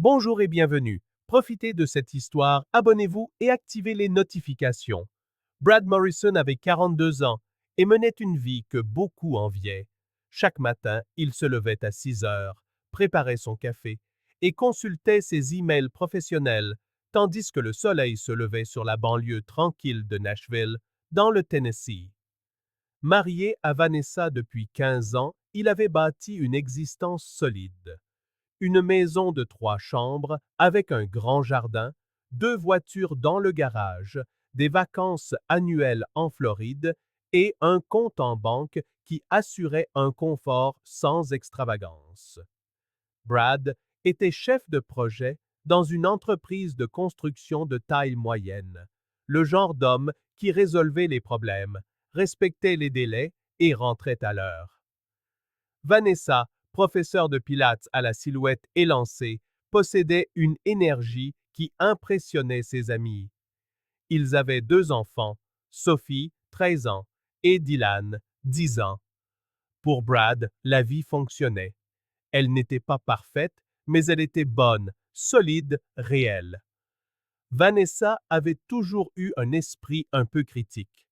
Bonjour et bienvenue. Profitez de cette histoire, abonnez-vous et activez les notifications. Brad Morrison avait 42 ans et menait une vie que beaucoup enviaient. Chaque matin, il se levait à 6 heures, préparait son café et consultait ses emails professionnels, tandis que le soleil se levait sur la banlieue tranquille de Nashville, dans le Tennessee. Marié à Vanessa depuis 15 ans, il avait bâti une existence solide. Une maison de 3 chambres avec un grand jardin, 2 voitures dans le garage, des vacances annuelles en Floride et un compte en banque qui assurait un confort sans extravagance. Brad était chef de projet dans une entreprise de construction de taille moyenne, le genre d'homme qui résolvait les problèmes, respectait les délais et rentrait à l'heure. Vanessa, professeure de pilates à la silhouette élancée, possédait une énergie qui impressionnait ses amis. Ils avaient 2 enfants, Sophie, 13 ans, et Dylan, 10 ans. Pour Brad, la vie fonctionnait. Elle n'était pas parfaite, mais elle était bonne, solide, réelle. Vanessa avait toujours eu un esprit un peu critique.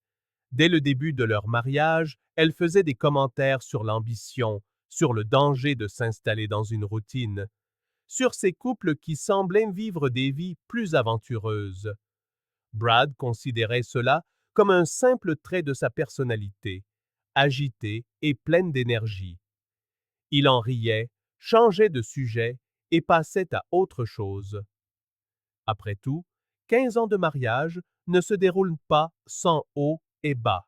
Dès le début de leur mariage, elle faisait des commentaires sur l'ambition, sur le danger de s'installer dans une routine, sur ces couples qui semblaient vivre des vies plus aventureuses. Brad considérait cela comme un simple trait de sa personnalité, agitée et pleine d'énergie. Il en riait, changeait de sujet et passait à autre chose. Après tout, 15 ans de mariage ne se déroulent pas sans haut et bas.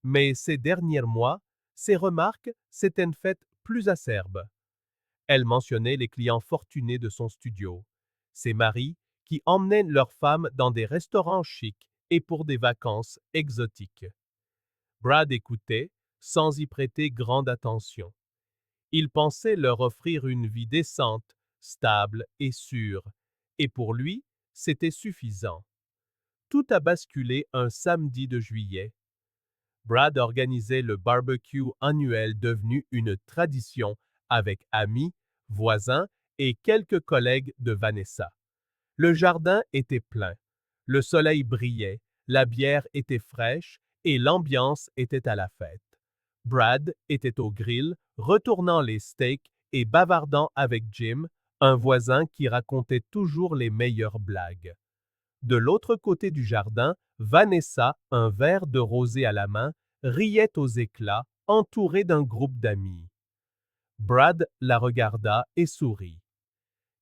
Mais ces derniers mois, ses remarques s'étaient faites plus acerbes. Elle mentionnait les clients fortunés de son studio, ses maris qui emmenaient leurs femmes dans des restaurants chics et pour des vacances exotiques. Brad écoutait sans y prêter grande attention. Il pensait leur offrir une vie décente, stable et sûre, et pour lui, c'était suffisant. Tout a basculé un samedi de juillet. Brad organisait le barbecue annuel devenu une tradition avec amis, voisins et quelques collègues de Vanessa. Le jardin était plein, le soleil brillait, la bière était fraîche et l'ambiance était à la fête. Brad était au grill, retournant les steaks et bavardant avec Jim, un voisin qui racontait toujours les meilleures blagues. De l'autre côté du jardin, Vanessa, un verre de rosé à la main, riait aux éclats, entourée d'un groupe d'amis. Brad la regarda et sourit.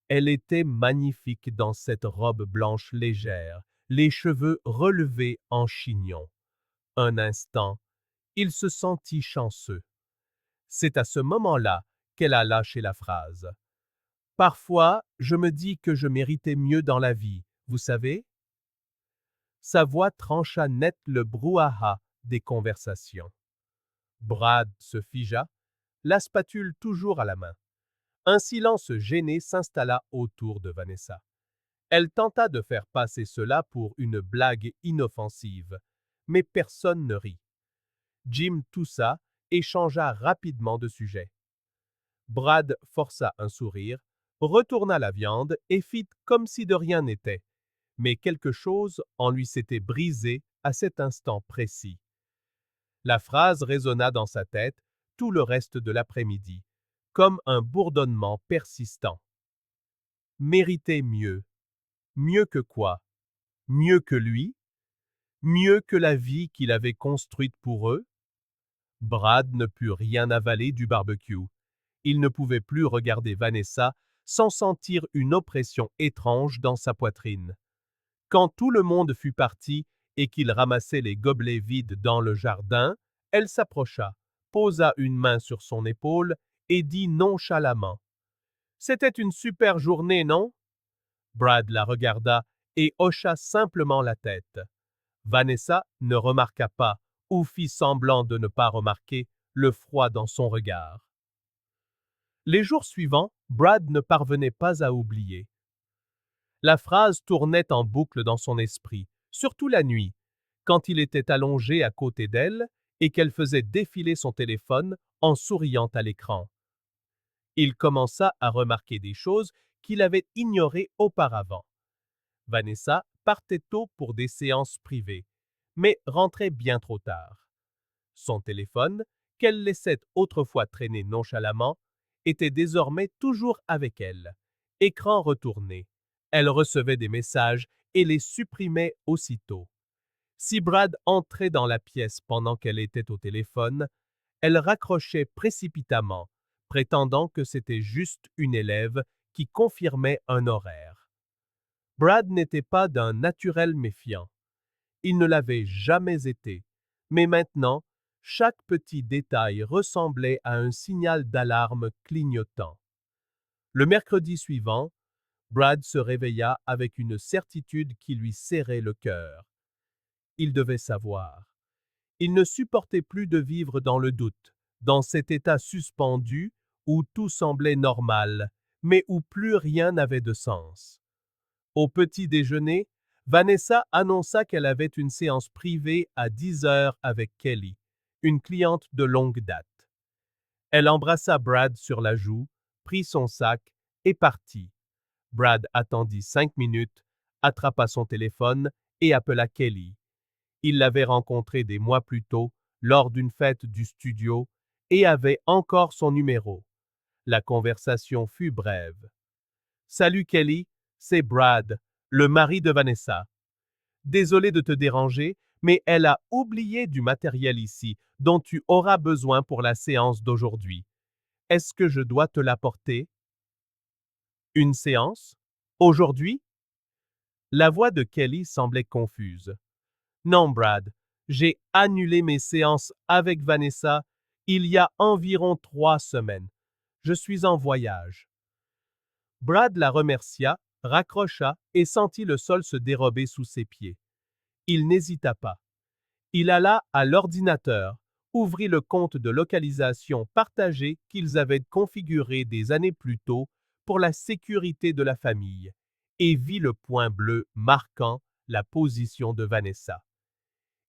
Elle était magnifique dans cette robe blanche légère, les cheveux relevés en chignon. Un instant, il se sentit chanceux. C'est à ce moment-là qu'elle a lâché la phrase. Parfois, je me dis que je méritais mieux dans la vie, vous savez? Sa voix trancha net le brouhaha des conversations. Brad se figea, la spatule toujours à la main. Un silence gêné s'installa autour de Vanessa. Elle tenta de faire passer cela pour une blague inoffensive, mais personne ne rit. Jim toussa et changea rapidement de sujet. Brad força un sourire, retourna la viande et fit comme si de rien n'était. Mais quelque chose en lui s'était brisé à cet instant précis. La phrase résonna dans sa tête tout le reste de l'après-midi, comme un bourdonnement persistant. Mériter mieux. Mieux que quoi? Mieux que lui? Mieux que la vie qu'il avait construite pour eux? Brad ne put rien avaler du barbecue. Il ne pouvait plus regarder Vanessa sans sentir une oppression étrange dans sa poitrine. Quand tout le monde fut parti et qu'il ramassait les gobelets vides dans le jardin, elle s'approcha, posa une main sur son épaule et dit nonchalamment: « C'était une super journée, non? » Brad la regarda et hocha simplement la tête. Vanessa ne remarqua pas, ou fit semblant de ne pas remarquer, le froid dans son regard. Les jours suivants, Brad ne parvenait pas à oublier. La phrase tournait en boucle dans son esprit, surtout la nuit, quand il était allongé à côté d'elle et qu'elle faisait défiler son téléphone en souriant à l'écran. Il commença à remarquer des choses qu'il avait ignorées auparavant. Vanessa partait tôt pour des séances privées, mais rentrait bien trop tard. Son téléphone, qu'elle laissait autrefois traîner nonchalamment, était désormais toujours avec elle. Écran retourné. Elle recevait des messages et les supprimait aussitôt. Si Brad entrait dans la pièce pendant qu'elle était au téléphone, elle raccrochait précipitamment, prétendant que c'était juste une élève qui confirmait un horaire. Brad n'était pas d'un naturel méfiant. Il ne l'avait jamais été, mais maintenant, chaque petit détail ressemblait à un signal d'alarme clignotant. Le mercredi suivant, Brad se réveilla avec une certitude qui lui serrait le cœur. Il devait savoir. Il ne supportait plus de vivre dans le doute, dans cet état suspendu où tout semblait normal, mais où plus rien n'avait de sens. Au petit déjeuner, Vanessa annonça qu'elle avait une séance privée à 10 heures avec Kelly, une cliente de longue date. Elle embrassa Brad sur la joue, prit son sac et partit. Brad attendit 5 minutes, attrapa son téléphone et appela Kelly. Il l'avait rencontrée des mois plus tôt, lors d'une fête du studio, et avait encore son numéro. La conversation fut brève. « Salut Kelly, c'est Brad, le mari de Vanessa. Désolé de te déranger, mais elle a oublié du matériel ici dont tu auras besoin pour la séance d'aujourd'hui. Est-ce que je dois te l'apporter? » Une séance? Aujourd'hui? La voix de Kelly semblait confuse. Non, Brad, j'ai annulé mes séances avec Vanessa il y a environ 3 semaines. Je suis en voyage. Brad la remercia, raccrocha et sentit le sol se dérober sous ses pieds. Il n'hésita pas. Il alla à l'ordinateur, ouvrit le compte de localisation partagé qu'ils avaient configuré des années plus tôt pour la sécurité de la famille et vit le point bleu marquant la position de Vanessa.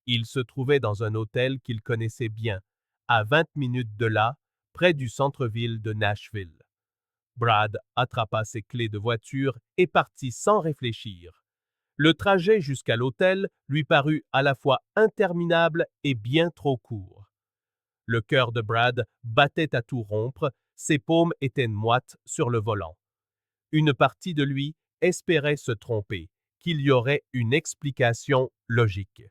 Il se trouvait dans un hôtel qu'il connaissait bien, à 20 minutes de là, près du centre-ville de Nashville. Brad attrapa ses clés de voiture et partit sans réfléchir. Le trajet jusqu'à l'hôtel lui parut à la fois interminable et bien trop court. Le cœur de Brad battait à tout rompre, ses paumes étaient moites sur le volant. Une partie de lui espérait se tromper, qu'il y aurait une explication logique.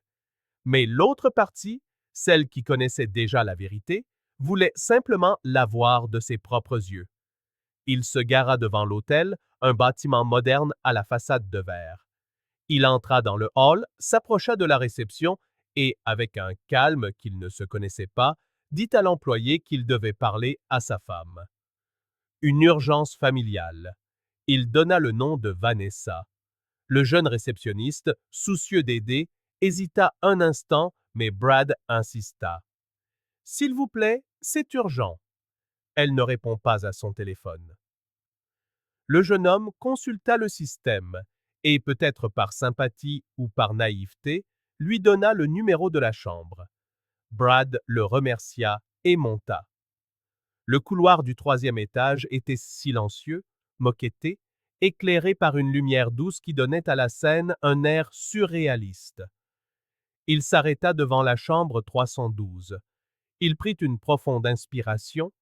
Mais l'autre partie, celle qui connaissait déjà la vérité, voulait simplement la voir de ses propres yeux. Il se gara devant l'hôtel, un bâtiment moderne à la façade de verre. Il entra dans le hall, s'approcha de la réception et, avec un calme qu'il ne se connaissait pas, dit à l'employé qu'il devait parler à sa femme. Une urgence familiale. Il donna le nom de Vanessa. Le jeune réceptionniste, soucieux d'aider, hésita un instant, mais Brad insista. « S'il vous plaît, c'est urgent. » Elle ne répond pas à son téléphone. Le jeune homme consulta le système et, peut-être par sympathie ou par naïveté, lui donna le numéro de la chambre. Brad le remercia et monta. Le couloir du 3e étage était silencieux, moquetté, éclairé par une lumière douce qui donnait à la scène un air surréaliste. Il s'arrêta devant la chambre 312. Il prit une profonde inspiration,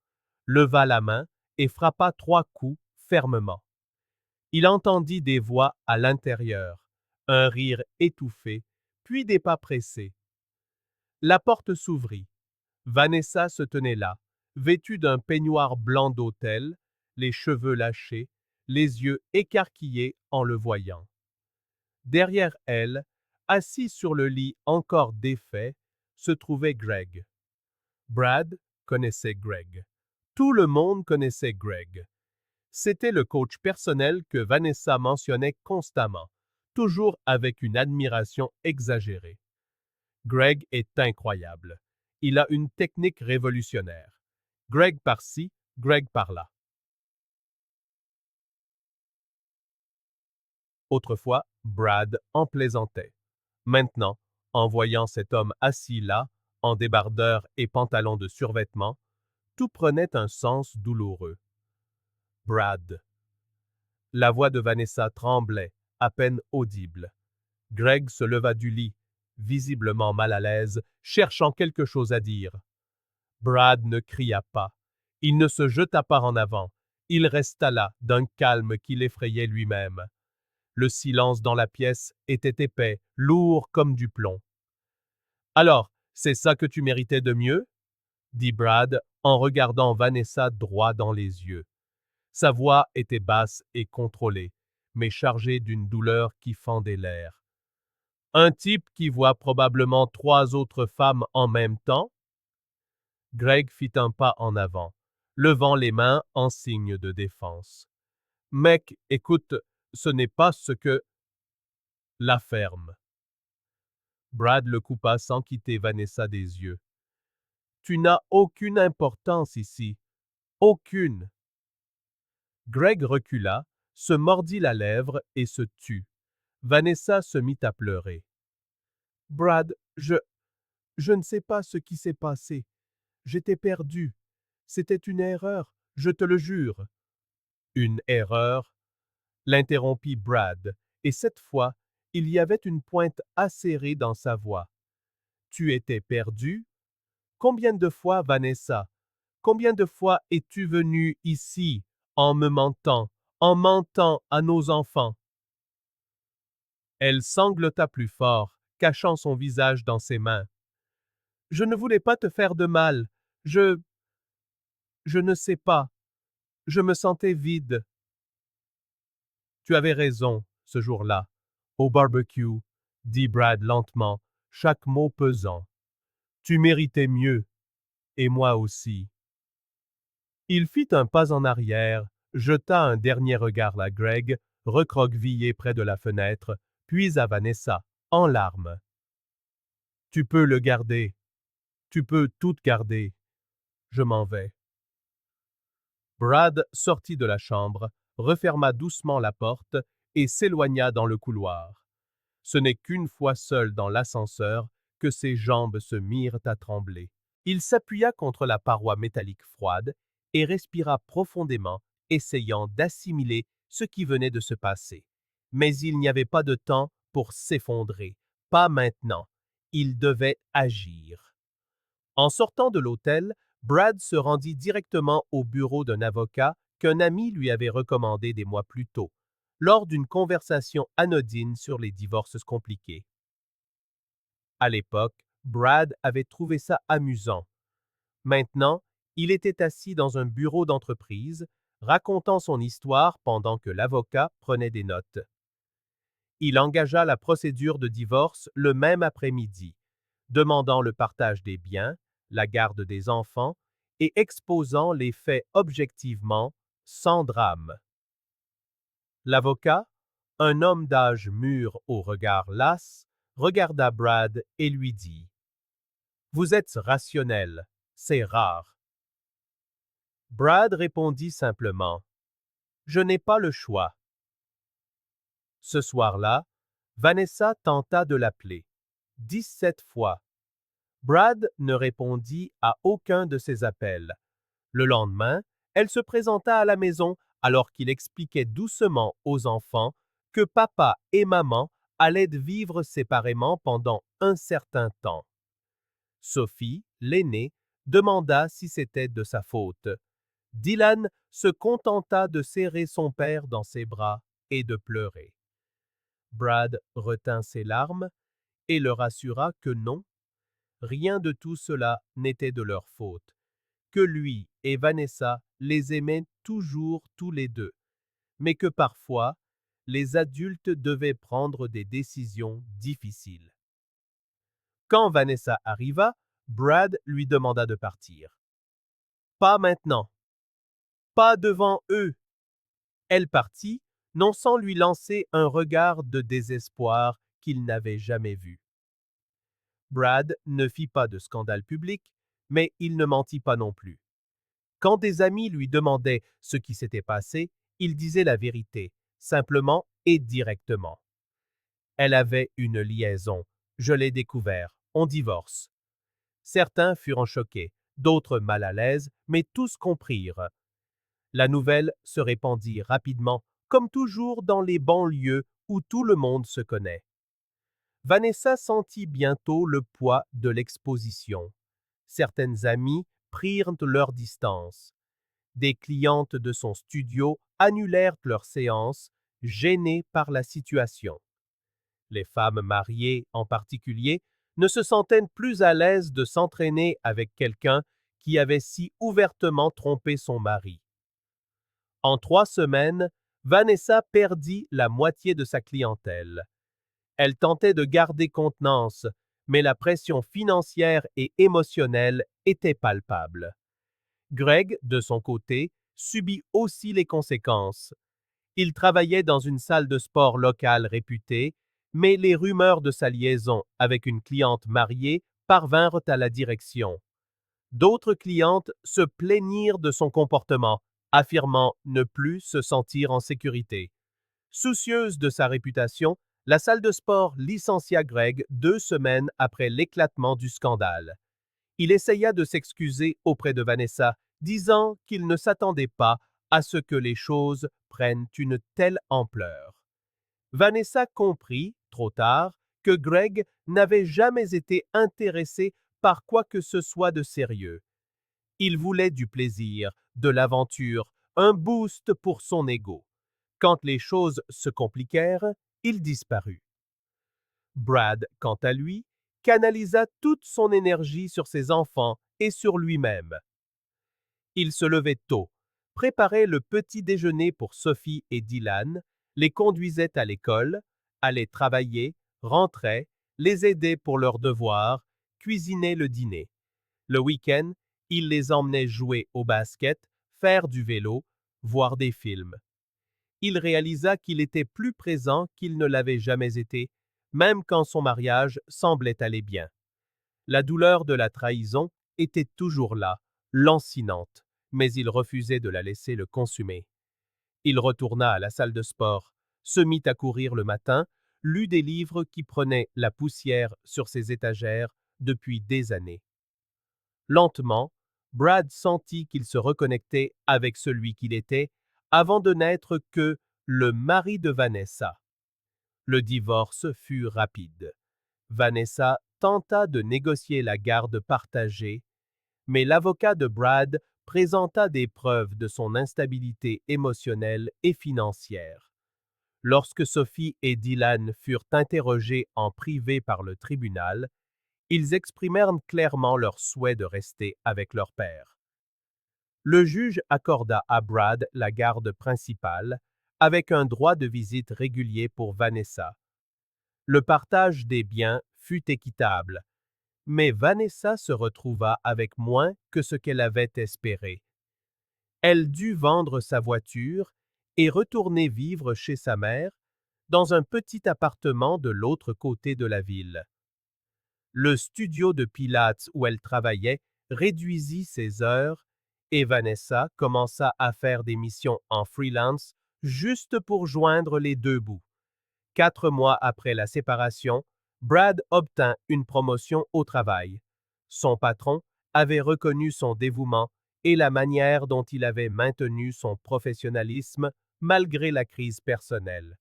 leva la main et frappa 3 coups fermement. Il entendit des voix à l'intérieur, un rire étouffé, puis des pas pressés. La porte s'ouvrit. Vanessa se tenait là, vêtue d'un peignoir blanc d'hôtel, les cheveux lâchés, les yeux écarquillés en le voyant. Derrière elle, assis sur le lit encore défait, se trouvait Greg. Brad connaissait Greg. Tout le monde connaissait Greg. C'était le coach personnel que Vanessa mentionnait constamment, toujours avec une admiration exagérée. Greg est incroyable. Il a une technique révolutionnaire. Greg par-ci, Greg par-là. Autrefois, Brad en plaisantait. Maintenant, en voyant cet homme assis là, en débardeur et pantalon de survêtement, tout prenait un sens douloureux. Brad. La voix de Vanessa tremblait, à peine audible. Greg se leva du lit, visiblement mal à l'aise, cherchant quelque chose à dire. Brad ne cria pas. Il ne se jeta pas en avant. Il resta là, d'un calme qui l'effrayait lui-même. Le silence dans la pièce était épais, lourd comme du plomb. Alors, c'est ça que tu méritais de mieux? Dit Brad en regardant Vanessa droit dans les yeux. Sa voix était basse et contrôlée, mais chargée d'une douleur qui fendait l'air. Un type qui voit probablement 3 autres femmes en même temps? Greg fit un pas en avant, levant les mains en signe de défense. Mec, écoute, ce n'est pas ce que... La ferme. Brad le coupa sans quitter Vanessa des yeux. Tu n'as aucune importance ici. Aucune. Greg recula, se mordit la lèvre et se tut. Vanessa se mit à pleurer. Brad, je ne sais pas ce qui s'est passé. J'étais perdu. C'était une erreur, je te le jure. Une erreur? L'interrompit Brad, et cette fois, il y avait une pointe acérée dans sa voix. Tu étais perdu? Combien de fois, Vanessa? Combien de fois es-tu venue ici en me mentant à nos enfants? Elle sanglota plus fort, cachant son visage dans ses mains. Je ne voulais pas te faire de mal. Je ne sais pas. Je me sentais vide. Tu avais raison, ce jour-là. Au barbecue, dit Brad lentement, chaque mot pesant. Tu méritais mieux. Et moi aussi. Il fit un pas en arrière, jeta un dernier regard à Greg, recroquevillé près de la fenêtre, puis à Vanessa, en larmes. Tu peux le garder. Tu peux tout garder. Je m'en vais. Brad sortit de la chambre, referma doucement la porte et s'éloigna dans le couloir. Ce n'est qu'une fois seul dans l'ascenseur que ses jambes se mirent à trembler. Il s'appuya contre la paroi métallique froide et respira profondément, essayant d'assimiler ce qui venait de se passer. Mais il n'y avait pas de temps pour s'effondrer, pas maintenant. Il devait agir. En sortant de l'hôtel, Brad se rendit directement au bureau d'un avocat qu'un ami lui avait recommandé des mois plus tôt, lors d'une conversation anodine sur les divorces compliqués. À l'époque, Brad avait trouvé ça amusant. Maintenant, il était assis dans un bureau d'entreprise, racontant son histoire pendant que l'avocat prenait des notes. Il engagea la procédure de divorce le même après-midi, demandant le partage des biens, la garde des enfants et exposant les faits objectivement, sans drame. L'avocat, un homme d'âge mûr au regard las, regarda Brad et lui dit « Vous êtes rationnel, c'est rare. » Brad répondit simplement « Je n'ai pas le choix. » Ce soir-là, Vanessa tenta de l'appeler. 17 fois. Brad ne répondit à aucun de ses appels. Le lendemain, elle se présenta à la maison alors qu'il expliquait doucement aux enfants que papa et maman allaient vivre séparément pendant un certain temps. Sophie, l'aînée, demanda si c'était de sa faute. Dylan se contenta de serrer son père dans ses bras et de pleurer. Brad retint ses larmes et leur assura que non, rien de tout cela n'était de leur faute, que lui et Vanessa les aimaient toujours tous les deux, mais que parfois, les adultes devaient prendre des décisions difficiles. Quand Vanessa arriva, Brad lui demanda de partir. Pas maintenant. Pas devant eux. Elle partit, non sans lui lancer un regard de désespoir qu'il n'avait jamais vu. Brad ne fit pas de scandale public, mais il ne mentit pas non plus. Quand des amis lui demandaient ce qui s'était passé, il disait la vérité, simplement et directement. Elle avait une liaison. Je l'ai découvert. On divorce. Certains furent choqués, d'autres mal à l'aise, mais tous comprirent. La nouvelle se répandit rapidement comme toujours dans les banlieues où tout le monde se connaît. Vanessa sentit bientôt le poids de l'exposition. Certaines amies prirent leur distance. Des clientes de son studio annulèrent leurs séances, gênées par la situation. Les femmes mariées, en particulier, ne se sentaient plus à l'aise de s'entraîner avec quelqu'un qui avait si ouvertement trompé son mari. En 3 semaines, Vanessa perdit la moitié de sa clientèle. Elle tentait de garder contenance, mais la pression financière et émotionnelle était palpable. Greg, de son côté, subit aussi les conséquences. Il travaillait dans une salle de sport locale réputée, mais les rumeurs de sa liaison avec une cliente mariée parvinrent à la direction. D'autres clientes se plaignirent de son comportement, affirmant ne plus se sentir en sécurité. Soucieuse de sa réputation, la salle de sport licencia Greg 2 semaines après l'éclatement du scandale. Il essaya de s'excuser auprès de Vanessa, disant qu'il ne s'attendait pas à ce que les choses prennent une telle ampleur. Vanessa comprit, trop tard, que Greg n'avait jamais été intéressé par quoi que ce soit de sérieux. Il voulait du plaisir, de l'aventure, un boost pour son ego. Quand les choses se compliquèrent, il disparut. Brad, quant à lui, canalisa toute son énergie sur ses enfants et sur lui-même. Il se levait tôt, préparait le petit déjeuner pour Sophie et Dylan, les conduisait à l'école, allait travailler, rentrait, les aidait pour leurs devoirs, cuisinait le dîner. Le week-end, il les emmenait jouer au basket, faire du vélo, voir des films. Il réalisa qu'il était plus présent qu'il ne l'avait jamais été, même quand son mariage semblait aller bien. La douleur de la trahison était toujours là, lancinante, mais il refusait de la laisser le consumer. Il retourna à la salle de sport, se mit à courir le matin, lut des livres qui prenaient la poussière sur ses étagères depuis des années. Lentement, Brad sentit qu'il se reconnectait avec celui qu'il était avant de n'être que le mari de Vanessa. Le divorce fut rapide. Vanessa tenta de négocier la garde partagée, mais l'avocat de Brad présenta des preuves de son instabilité émotionnelle et financière. Lorsque Sophie et Dylan furent interrogés en privé par le tribunal, ils exprimèrent clairement leur souhait de rester avec leur père. Le juge accorda à Brad la garde principale, avec un droit de visite régulier pour Vanessa. Le partage des biens fut équitable, mais Vanessa se retrouva avec moins que ce qu'elle avait espéré. Elle dut vendre sa voiture et retourner vivre chez sa mère, dans un petit appartement de l'autre côté de la ville. Le studio de Pilates où elle travaillait réduisit ses heures et Vanessa commença à faire des missions en freelance juste pour joindre les deux bouts. 4 mois après la séparation, Brad obtint une promotion au travail. Son patron avait reconnu son dévouement et la manière dont il avait maintenu son professionnalisme malgré la crise personnelle.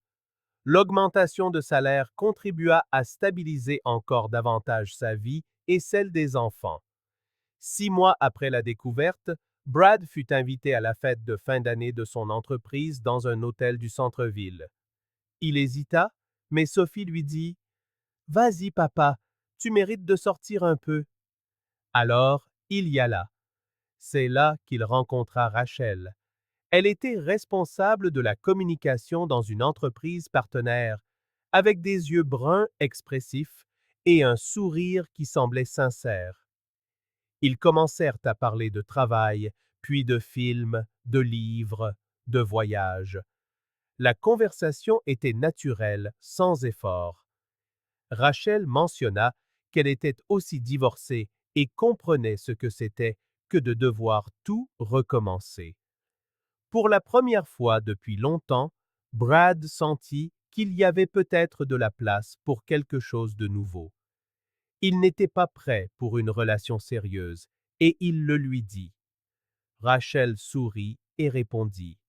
L'augmentation de salaire contribua à stabiliser encore davantage sa vie et celle des enfants. 6 mois après la découverte, Brad fut invité à la fête de fin d'année de son entreprise dans un hôtel du centre-ville. Il hésita, mais Sophie lui dit « Vas-y, papa, tu mérites de sortir un peu. » Alors, il y alla. C'est là qu'il rencontra Rachel. Elle était responsable de la communication dans une entreprise partenaire, avec des yeux bruns expressifs et un sourire qui semblait sincère. Ils commencèrent à parler de travail, puis de films, de livres, de voyages. La conversation était naturelle, sans effort. Rachel mentionna qu'elle était aussi divorcée et comprenait ce que c'était que de devoir tout recommencer. Pour la première fois depuis longtemps, Brad sentit qu'il y avait peut-être de la place pour quelque chose de nouveau. Il n'était pas prêt pour une relation sérieuse, et il le lui dit. Rachel sourit et répondit.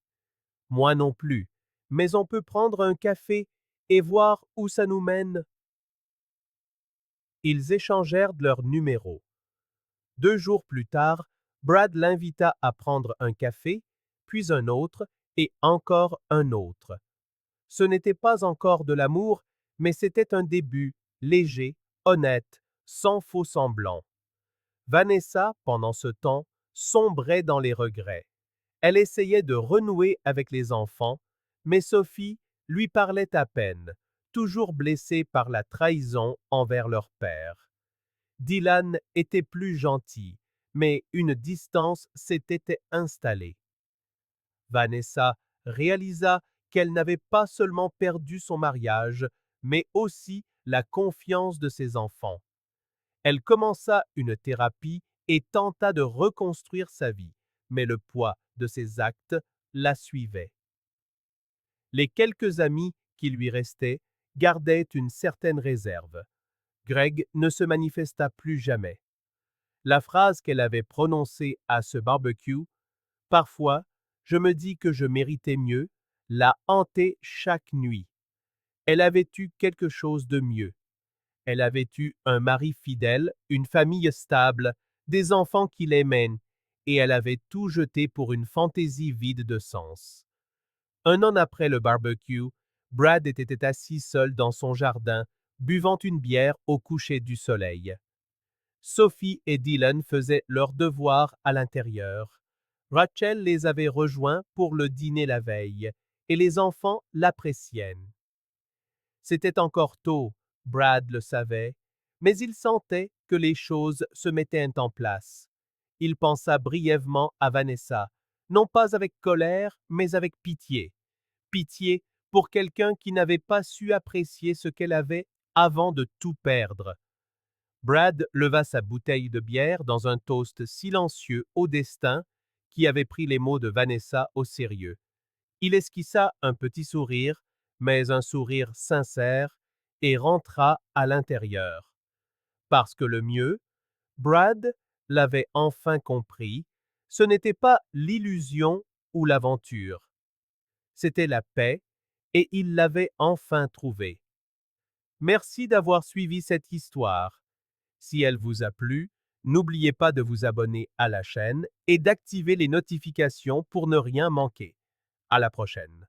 Moi non plus, mais on peut prendre un café et voir où ça nous mène. Ils échangèrent leurs numéros. 2 jours plus tard, Brad l'invita à prendre un café, puis un autre, et encore un autre. Ce n'était pas encore de l'amour, mais c'était un début, léger, honnête, sans faux semblant. Vanessa, pendant ce temps, sombrait dans les regrets. Elle essayait de renouer avec les enfants, mais Sophie lui parlait à peine, toujours blessée par la trahison envers leur père. Dylan était plus gentil, mais une distance s'était installée. Vanessa réalisa qu'elle n'avait pas seulement perdu son mariage, mais aussi la confiance de ses enfants. Elle commença une thérapie et tenta de reconstruire sa vie, mais le poids de ses actes la suivait. Les quelques amis qui lui restaient gardaient une certaine réserve. Greg ne se manifesta plus jamais. La phrase qu'elle avait prononcée à ce barbecue, parfois, je me dis que je méritais mieux, la hantait chaque nuit. Elle avait eu quelque chose de mieux. Elle avait eu un mari fidèle, une famille stable, des enfants qui l'aimaient, et elle avait tout jeté pour une fantaisie vide de sens. 1 an après le barbecue, Brad était assis seul dans son jardin, buvant une bière au coucher du soleil. Sophie et Dylan faisaient leurs devoirs à l'intérieur. Rachel les avait rejoints pour le dîner la veille, et les enfants l'appréciaient. C'était encore tôt, Brad le savait, mais il sentait que les choses se mettaient en place. Il pensa brièvement à Vanessa, non pas avec colère, mais avec pitié. Pitié pour quelqu'un qui n'avait pas su apprécier ce qu'elle avait avant de tout perdre. Brad leva sa bouteille de bière dans un toast silencieux au destin qui avait pris les mots de Vanessa au sérieux. Il esquissa un petit sourire, mais un sourire sincère, et rentra à l'intérieur. Parce que le mieux, Brad l'avait enfin compris, ce n'était pas l'illusion ou l'aventure. C'était la paix, et il l'avait enfin trouvée. Merci d'avoir suivi cette histoire. Si elle vous a plu, n'oubliez pas de vous abonner à la chaîne et d'activer les notifications pour ne rien manquer. À la prochaine.